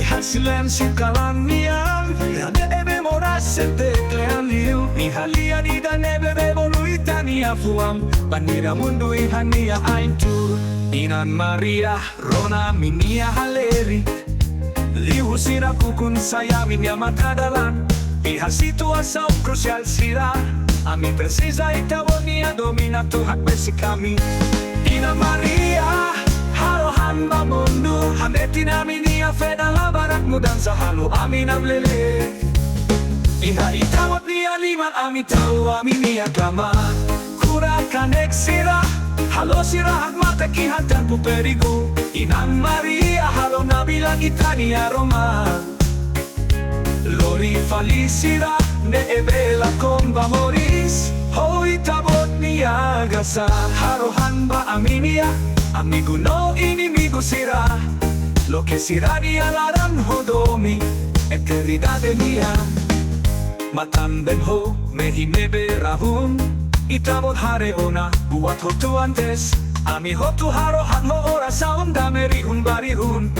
Lihat silencio kalamian, la neve morase te crealiu. Ihalia ni da neve revoluita ni afuam, banira mundo ihania aintu. Inan Maria, Rona minia haleri, lihu sira kukun sayamin ya matadalan. Iha situação crucial sira, a mi precisa itawonia domina Tuhan besi kami. Inan Maria, halohan bamundu, hameti namin niya feda labarat mudan sa halo amin ang lele. Iha itawat niya liman amin tau amin niya kama. Kura kanek sira, halo sira at matakihan dan puperigo. Inang Maria, halo nabilang itania Roma. Lori falisira, neebela con bamoris. Hoy tabot niya gasa, harohan ba aminia. Amigo no inimigo sira, lo que sira niya laran hodomi, eternidad mía. Matamben ho, mehimebe rahun, itabot hareona, buat hotu antes. Ami hotu harohan ho orasaon damerihun barihun.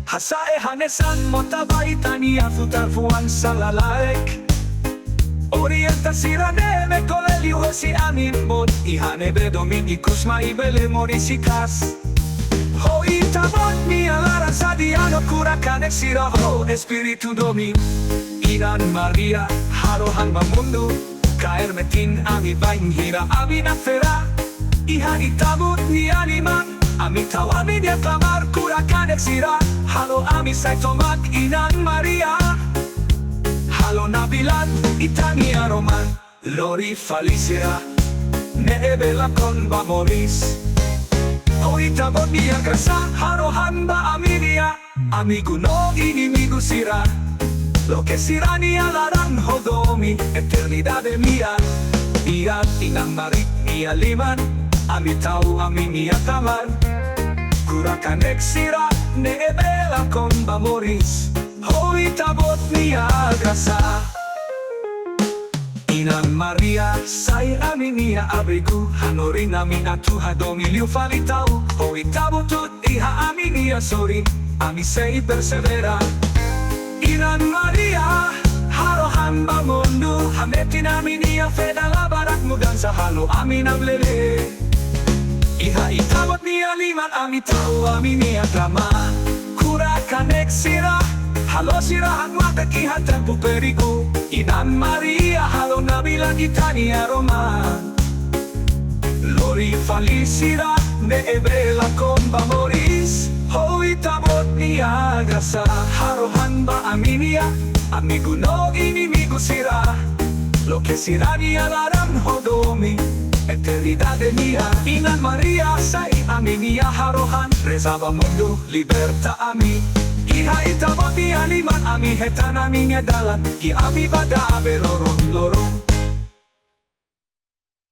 Hasae hanesan motabaitani afutarfuan salalaek. Orienta sirane me koleli huesi amin bod. Ihane bedomin ikus maibele morisikas. Ho itabot mi alara sadiano kurakanek sira ho espiritu domi. Inan Maria harohan mamundu. Kaer metin ami bain hira ami nafera. Iha itabot ni animan. Ami tawamin ya kamar kurakanek sira. Halo ami say tomak Inan Maria. Halo nabilan itania Roman. Lori falisira neebela con bamoris. O itabot niya grasa harohan ba aminia. Amigo no inimigo sira, lo que sira niya laran hodomi, eternidad mía. Iyan Inang Maria niya liman, ami tau ami niya kamar. Kurakanek sira neebela con bamoris. Hoy tabot niya grasa. Inang Maria, say amin niya abrigo. Hanorin namin at tuhado miliw falitaw. Hoy tabotut iha amin niya sorry. Ami say persevera. Inang Maria, harohan ba mundo. Hametin amin niya feda labarat mudan sa halo amin ang lele. Iha itabot niya liman ami tao amin niya drama. Kurakanek sira, halo sira ang matakihan tan puperigo. Inang Maria, halo nabilang itania Roma. Lori falisira, neebela con bamoris. Hoy tabot niya grasa, harohan ba aminia. Amigo no inimigo sira, lo que sira niya laran hodomi, eternidad mía. Inang Maria, say aminia harohan. Rezaba mundo, liberta ami. Iha itabot niya liman ami hetan aminya dalan. Ki ami bada lorong lorong.